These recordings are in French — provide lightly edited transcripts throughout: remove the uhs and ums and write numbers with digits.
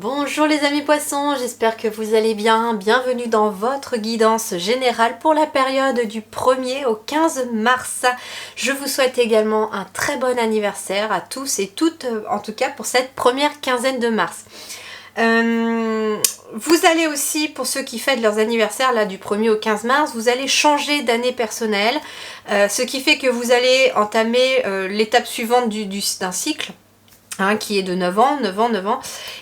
Bonjour les amis poissons, j'espère que vous allez bien. Bienvenue dans votre guidance générale pour la période du 1er au 15 mars. Je vous souhaite également un très bon anniversaire à tous et toutes, en tout cas pour cette première quinzaine de mars. Vous allez aussi, pour ceux qui fêtent leurs anniversaires là du 1er au 15 mars, vous allez changer d'année personnelle, ce qui fait que vous allez entamer l'étape suivante d'un cycle. Qui est de 9 ans,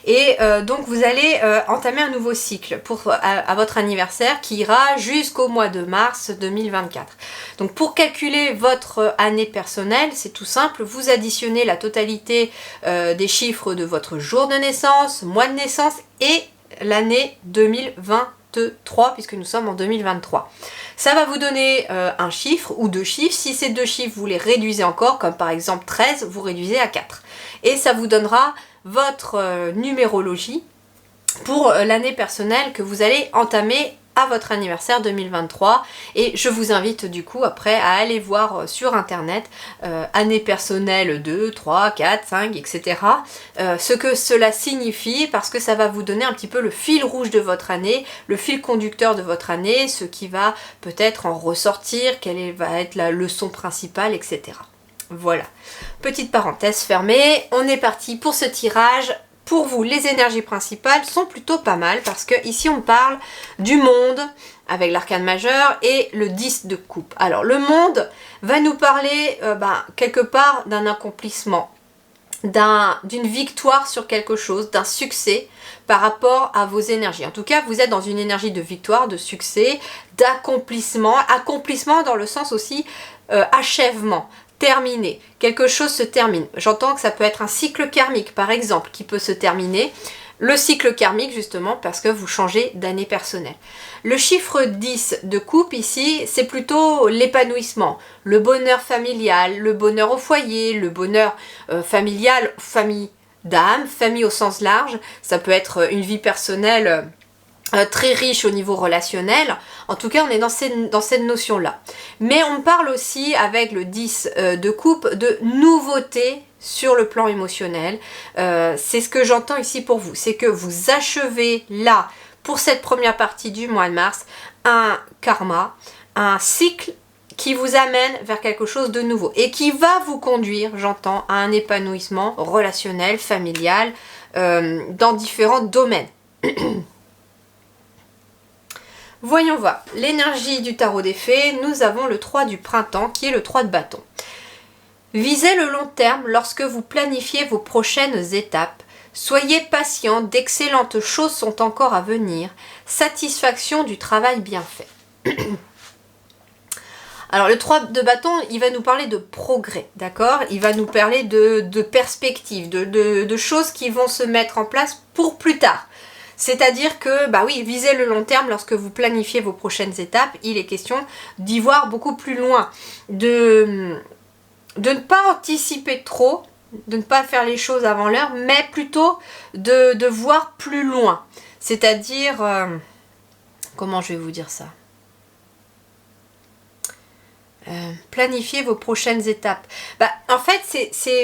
et donc vous allez entamer un nouveau cycle à votre anniversaire qui ira jusqu'au mois de mars 2024. Donc pour calculer votre année personnelle, c'est tout simple, vous additionnez la totalité des chiffres de votre jour de naissance, mois de naissance et l'année 2023, puisque nous sommes en 2023. Ça va vous donner un chiffre ou deux chiffres. Si ces deux chiffres vous les réduisez encore, comme par exemple 13, vous réduisez à 4. Et ça vous donnera votre numérologie pour l'année personnelle que vous allez entamer à votre anniversaire 2023. Et je vous invite du coup après à aller voir sur internet année personnelle 2, 3, 4, 5, etc. Ce que cela signifie, parce que ça va vous donner un petit peu le fil rouge de votre année, le fil conducteur de votre année, ce qui va peut-être en ressortir, quelle va être la leçon principale, etc. Voilà, petite parenthèse fermée, on est parti pour ce tirage. Pour vous, les énergies principales sont plutôt pas mal parce que ici on parle du monde avec l'arcane majeur et le 10 de coupe. Alors le monde va nous parler quelque part d'un accomplissement, d'une victoire sur quelque chose, d'un succès par rapport à vos énergies. En tout cas, vous êtes dans une énergie de victoire, de succès, d'accomplissement, accomplissement dans le sens aussi achèvement. Terminé, quelque chose se termine. J'entends que ça peut être un cycle karmique par exemple qui peut se terminer. Le cycle karmique justement parce que vous changez d'année personnelle. Le chiffre 10 de coupe ici, c'est plutôt l'épanouissement, le bonheur familial, le bonheur au foyer, le bonheur familial, famille d'âme, famille au sens large. Ça peut être une vie personnelle très riche au niveau relationnel. En tout cas, on est dans cette notion-là. Mais on parle aussi, avec le 10 de coupe, de nouveauté sur le plan émotionnel. C'est ce que j'entends ici pour vous. C'est que vous achevez là, pour cette première partie du mois de mars, un karma, un cycle qui vous amène vers quelque chose de nouveau et qui va vous conduire, j'entends, à un épanouissement relationnel, familial, dans différents domaines. Voyons voir, l'énergie du tarot des fées, nous avons le 3 du printemps qui est le 3 de bâton. Visez le long terme lorsque vous planifiez vos prochaines étapes. Soyez patient, d'excellentes choses sont encore à venir. Satisfaction du travail bien fait. Alors le 3 de bâton, il va nous parler de progrès, d'accord? Il va nous parler de perspectives, de choses qui vont se mettre en place pour plus tard. C'est-à-dire que, visez le long terme lorsque vous planifiez vos prochaines étapes. Il est question d'y voir beaucoup plus loin, de ne pas anticiper trop, de ne pas faire les choses avant l'heure, mais plutôt de voir plus loin. C'est-à-dire, comment je vais vous dire ça ? Planifier vos prochaines étapes. En fait,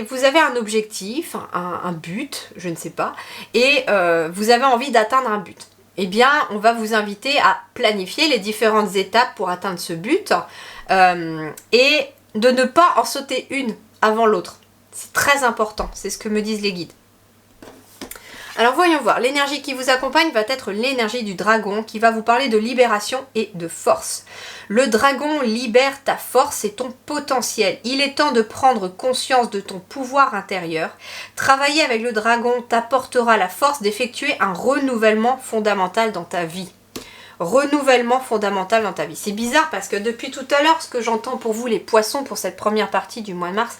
vous avez un objectif, un but, je ne sais pas, et vous avez envie d'atteindre un but. Eh bien, on va vous inviter à planifier les différentes étapes pour atteindre ce but et de ne pas en sauter une avant l'autre. C'est très important, c'est ce que me disent les guides. Alors voyons voir, l'énergie qui vous accompagne va être l'énergie du dragon qui va vous parler de libération et de force. Le dragon libère ta force et ton potentiel. Il est temps de prendre conscience de ton pouvoir intérieur. Travailler avec le dragon t'apportera la force d'effectuer un renouvellement fondamental dans ta vie. Renouvellement fondamental dans ta vie. C'est bizarre parce que depuis tout à l'heure, ce que j'entends pour vous les poissons pour cette première partie du mois de mars,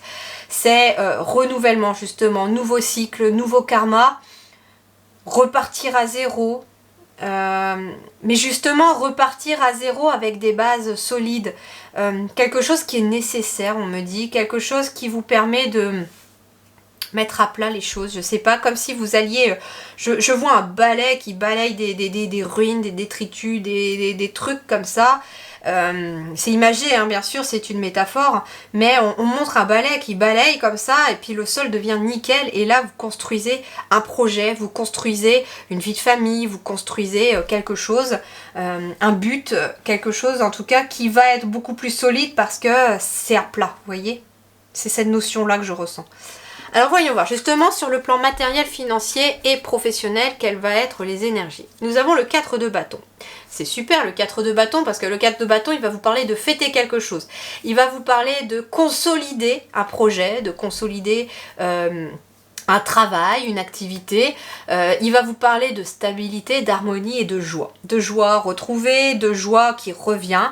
c'est renouvellement justement, nouveau cycle, nouveau karma. Repartir à zéro, mais justement repartir à zéro avec des bases solides, quelque chose qui est nécessaire, on me dit, quelque chose qui vous permet mettre à plat les choses, je sais pas, comme si vous alliez, je vois un balai qui balaye des ruines, des détritus, des trucs comme ça. C'est imagé, hein, bien sûr, c'est une métaphore, mais on montre un balai qui balaye comme ça, et puis le sol devient nickel, et là vous construisez un projet, vous construisez une vie de famille, vous construisez quelque chose, un but, quelque chose en tout cas qui va être beaucoup plus solide parce que c'est à plat, vous voyez? C'est cette notion-là que je ressens. Alors voyons voir justement sur le plan matériel, financier et professionnel quelles vont être les énergies. Nous avons le 4 de bâton. C'est super le 4 de bâton parce que le 4 de bâton il va vous parler de fêter quelque chose. Il va vous parler de consolider un projet, de consolider un travail, une activité. Il va vous parler de stabilité, d'harmonie et de joie. De joie retrouvée, de joie qui revient.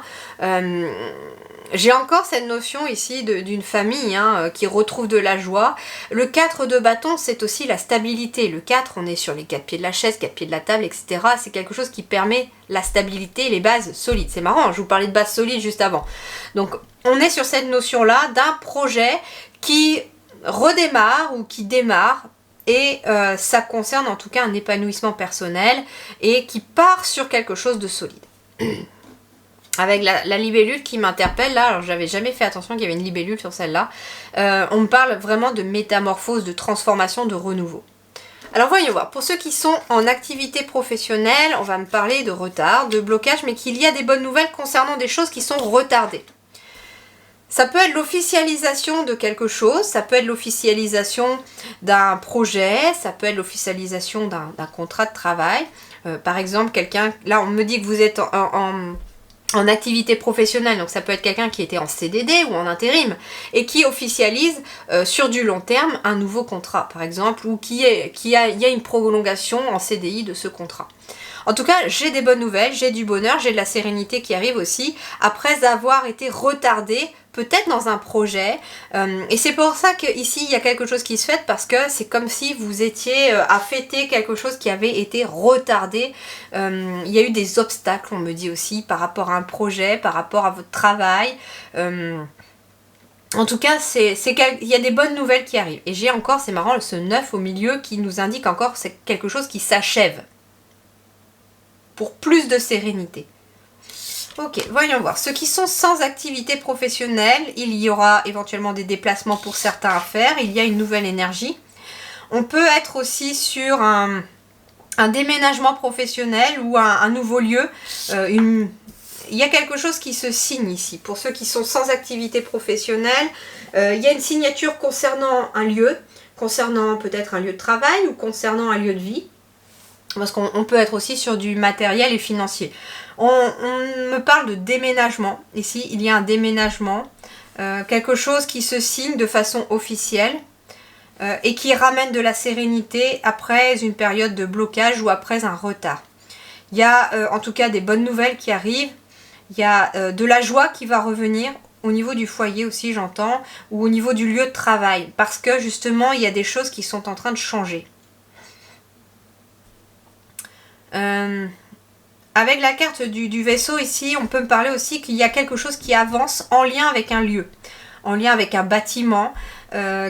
J'ai encore cette notion ici d'une famille hein, qui retrouve de la joie. Le 4 de bâton, c'est aussi la stabilité. Le 4, on est sur les 4 pieds de la chaise, 4 pieds de la table, etc. C'est quelque chose qui permet la stabilité, les bases solides. C'est marrant, je vous parlais de bases solides juste avant. Donc, on est sur cette notion-là d'un projet qui redémarre ou qui démarre. Et ça concerne en tout cas un épanouissement personnel et qui part sur quelque chose de solide. Avec la libellule qui m'interpelle là, alors j'avais jamais fait attention qu'il y avait une libellule sur celle-là, on me parle vraiment de métamorphose, de transformation, de renouveau. Alors voyons voir, pour ceux qui sont en activité professionnelle, on va me parler de retard, de blocage, mais qu'il y a des bonnes nouvelles concernant des choses qui sont retardées. Ça peut être l'officialisation de quelque chose, ça peut être l'officialisation d'un projet, ça peut être l'officialisation d'un contrat de travail. Par exemple, quelqu'un, là on me dit que vous êtes en activité professionnelle, donc ça peut être quelqu'un qui était en CDD ou en intérim et qui officialise sur du long terme un nouveau contrat par exemple ou il y a une prolongation en CDI de ce contrat. En tout cas, j'ai des bonnes nouvelles, j'ai du bonheur, j'ai de la sérénité qui arrive aussi après avoir été retardée peut-être dans un projet et c'est pour ça qu'ici il y a quelque chose qui se fait parce que c'est comme si vous étiez à fêter quelque chose qui avait été retardé. Il y a eu des obstacles, on me dit aussi, par rapport à un projet, par rapport à votre travail. En tout cas, il y a des bonnes nouvelles qui arrivent. Et j'ai encore, c'est marrant, ce 9 au milieu qui nous indique encore c'est quelque chose qui s'achève. Pour plus de sérénité. Ok, voyons voir. Ceux qui sont sans activité professionnelle, il y aura éventuellement des déplacements pour certains à faire. Il y a une nouvelle énergie. On peut être aussi sur un déménagement professionnel ou un nouveau lieu. Il y a quelque chose qui se signe ici. Pour ceux qui sont sans activité professionnelle, il y a une signature concernant un lieu, concernant peut-être un lieu de travail ou concernant un lieu de vie. Parce qu'on peut être aussi sur du matériel et financier. On me parle de déménagement. Ici, il y a un déménagement. Quelque chose qui se signe de façon officielle et qui ramène de la sérénité après une période de blocage ou après un retard. Il y a en tout cas des bonnes nouvelles qui arrivent. Il y a de la joie qui va revenir au niveau du foyer aussi, j'entends, ou au niveau du lieu de travail. Parce que justement, il y a des choses qui sont en train de changer. Avec la carte du vaisseau ici, on peut me parler aussi qu'il y a quelque chose qui avance en lien avec un lieu, en lien avec un bâtiment,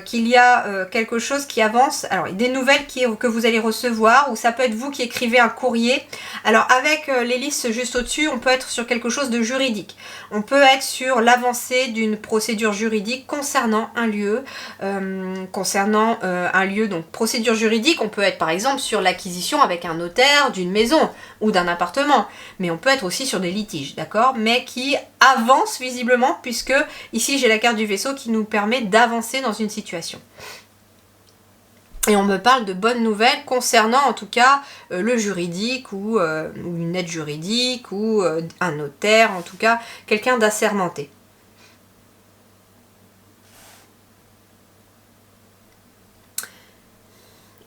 qu'il y a quelque chose qui avance. Alors, des nouvelles que vous allez recevoir, ou ça peut être vous qui écrivez un courrier. Alors, avec l'hélice juste au-dessus, on peut être sur quelque chose de juridique. On peut être sur l'avancée d'une procédure juridique concernant un lieu. Donc procédure juridique, on peut être par exemple sur l'acquisition avec un notaire d'une maison ou d'un appartement. Mais on peut être aussi sur des litiges, d'accord? Mais qui avance visiblement, puisque ici j'ai la carte du vaisseau qui nous permet d'avancer dans une situation. Et on me parle de bonnes nouvelles concernant en tout cas le juridique ou une aide juridique ou un notaire, en tout cas quelqu'un d'assermenté.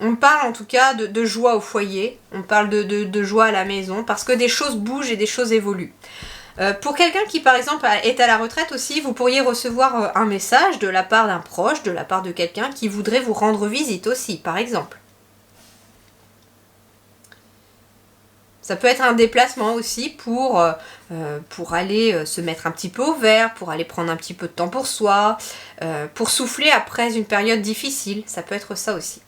On parle en tout cas de joie au foyer, on parle de joie à la maison, parce que des choses bougent et des choses évoluent. Pour quelqu'un qui par exemple est à la retraite aussi, vous pourriez recevoir un message de la part d'un proche, de la part de quelqu'un qui voudrait vous rendre visite aussi, par exemple. Ça peut être un déplacement aussi pour aller se mettre un petit peu au vert, pour aller prendre un petit peu de temps pour soi, pour souffler après une période difficile. Ça peut être ça aussi.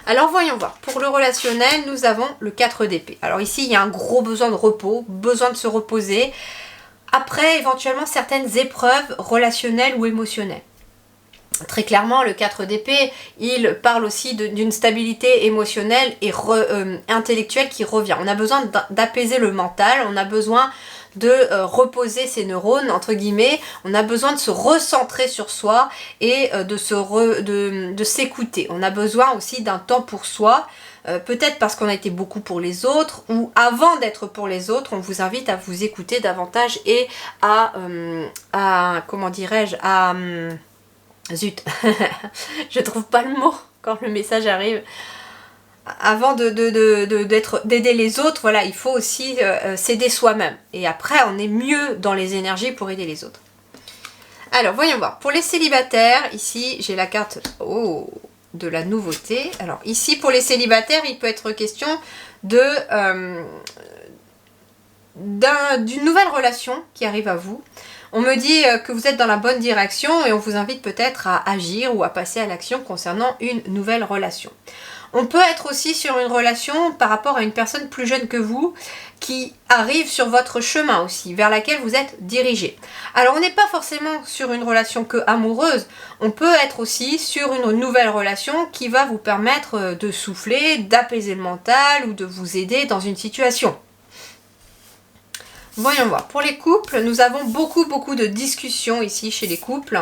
Alors voyons voir. Pour le relationnel, nous avons le 4 d'épée. Alors ici, il y a un gros besoin de repos, besoin de se reposer. Après, éventuellement, certaines épreuves relationnelles ou émotionnelles. Très clairement, le 4 d'épée, il parle aussi d'une stabilité émotionnelle et intellectuelle qui revient. On a besoin d'apaiser le mental, on a besoin de reposer ses neurones, entre guillemets, on a besoin de se recentrer sur soi et de s'écouter. On a besoin aussi d'un temps pour soi, peut-être parce qu'on a été beaucoup pour les autres, ou avant d'être pour les autres, on vous invite à vous écouter davantage et comment dirais-je, zut, je trouve pas le mot quand le message arrive. Avant d'aider les autres, voilà, il faut aussi s'aider soi-même. Et après, on est mieux dans les énergies pour aider les autres. Alors, voyons voir. Pour les célibataires, ici, j'ai la carte de la nouveauté. Alors, ici, pour les célibataires, il peut être question d'une nouvelle relation qui arrive à vous. On me dit que vous êtes dans la bonne direction et on vous invite peut-être à agir ou à passer à l'action concernant une nouvelle relation. On peut être aussi sur une relation par rapport à une personne plus jeune que vous qui arrive sur votre chemin aussi, vers laquelle vous êtes dirigé. Alors on n'est pas forcément sur une relation que amoureuse, on peut être aussi sur une nouvelle relation qui va vous permettre de souffler, d'apaiser le mental ou de vous aider dans une situation. Voyons voir. Pour les couples, nous avons beaucoup de discussions ici chez les couples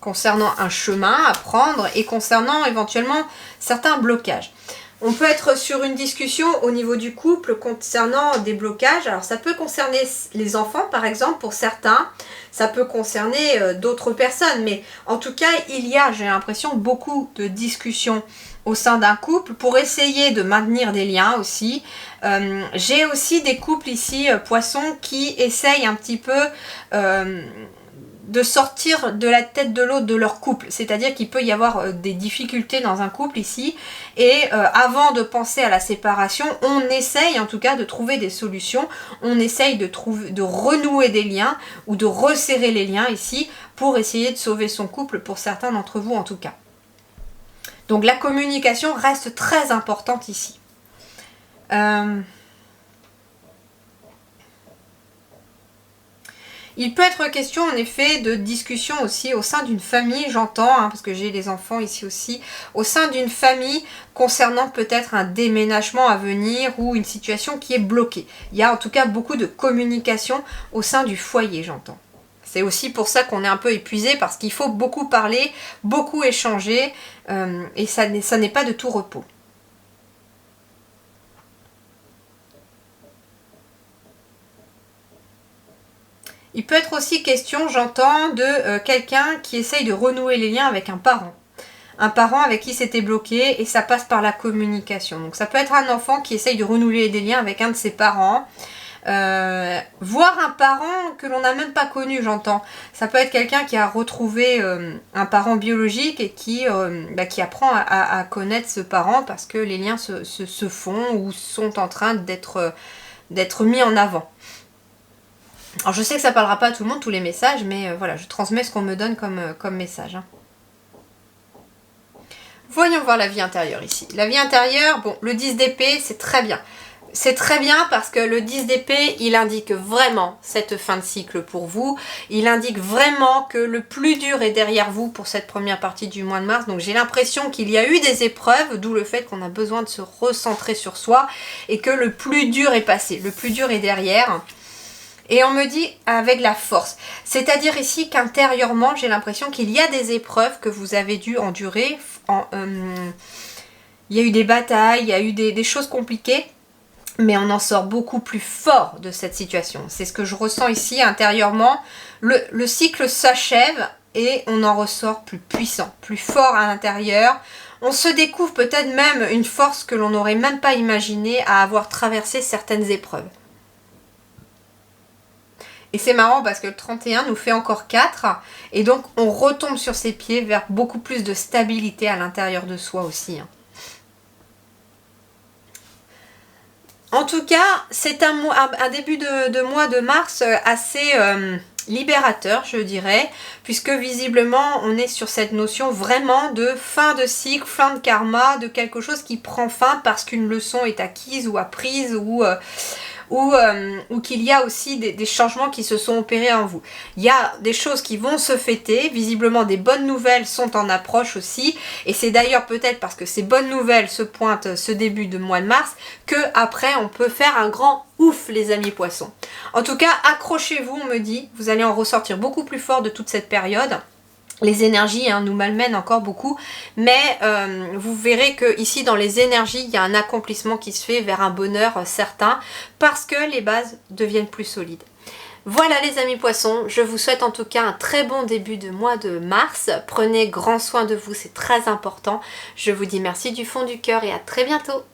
concernant un chemin à prendre et concernant éventuellement certains blocages. On peut être sur une discussion au niveau du couple concernant des blocages. Alors ça peut concerner les enfants par exemple pour certains, ça peut concerner d'autres personnes, mais en tout cas il y a, j'ai l'impression, beaucoup de discussions au sein d'un couple pour essayer de maintenir des liens aussi. J'ai aussi des couples ici, poissons, qui essayent un petit peu de sortir de la tête de l'autre de leur couple. C'est-à-dire qu'il peut y avoir des difficultés dans un couple ici. Et avant de penser à la séparation, on essaye en tout cas de trouver des solutions. On essaye de renouer des liens ou de resserrer les liens ici pour essayer de sauver son couple, pour certains d'entre vous en tout cas. Donc la communication reste très importante ici. Il peut être question en effet de discussion aussi au sein d'une famille, j'entends, parce que j'ai les enfants ici aussi, au sein d'une famille concernant peut-être un déménagement à venir ou une situation qui est bloquée. Il y a en tout cas beaucoup de communication au sein du foyer, j'entends. C'est aussi pour ça qu'on est un peu épuisé, parce qu'il faut beaucoup parler, beaucoup échanger, et ça n'est pas de tout repos. Il peut être aussi question, j'entends, de quelqu'un qui essaye de renouer les liens avec un parent. Un parent avec qui c'était bloqué, et ça passe par la communication. Donc ça peut être un enfant qui essaye de renouer des liens avec un de ses parents. Voire un parent que l'on n'a même pas connu, j'entends. Ça peut être quelqu'un qui a retrouvé un parent biologique et qui apprend à connaître ce parent parce que les liens se font ou sont en train d'être mis en avant. Alors je sais que ça parlera pas à tout le monde, tous les messages, mais voilà, je transmets ce qu'on me donne comme message. Voyons voir la vie intérieure ici. La vie intérieure, bon, le 10 d'épée, c'est très bien. C'est très bien parce que le 10 d'épée, il indique vraiment cette fin de cycle pour vous. Il indique vraiment que le plus dur est derrière vous pour cette première partie du mois de mars. Donc j'ai l'impression qu'il y a eu des épreuves, d'où le fait qu'on a besoin de se recentrer sur soi et que le plus dur est passé. Le plus dur est derrière. Et on me dit avec la force. C'est-à-dire ici qu'intérieurement, j'ai l'impression qu'il y a des épreuves que vous avez dû endurer. Il y a eu des batailles, il y a eu des choses compliquées. Mais on en sort beaucoup plus fort de cette situation. C'est ce que je ressens ici intérieurement. Le cycle s'achève et on en ressort plus puissant, plus fort à l'intérieur. On se découvre peut-être même une force que l'on n'aurait même pas imaginée à avoir traversé certaines épreuves. Et c'est marrant parce que le 31 nous fait encore 4. Et donc on retombe sur ses pieds vers beaucoup plus de stabilité à l'intérieur de soi aussi. En tout cas, c'est un début de mois de mars assez libérateur, je dirais, puisque visiblement on est sur cette notion vraiment de fin de cycle, fin de karma, de quelque chose qui prend fin parce qu'une leçon est acquise ou apprise ou qu'il y a aussi des changements qui se sont opérés en vous. Il y a des choses qui vont se fêter, visiblement des bonnes nouvelles sont en approche aussi, et c'est d'ailleurs peut-être parce que ces bonnes nouvelles se pointent ce début de mois de mars, que après on peut faire un grand ouf les amis poissons. En tout cas, accrochez-vous, on me dit, vous allez en ressortir beaucoup plus fort de toute cette période. Les énergies nous malmènent encore beaucoup, mais vous verrez que ici dans les énergies, il y a un accomplissement qui se fait vers un bonheur certain parce que les bases deviennent plus solides. Voilà les amis poissons, je vous souhaite en tout cas un très bon début de mois de mars. Prenez grand soin de vous, c'est très important. Je vous dis merci du fond du cœur et à très bientôt.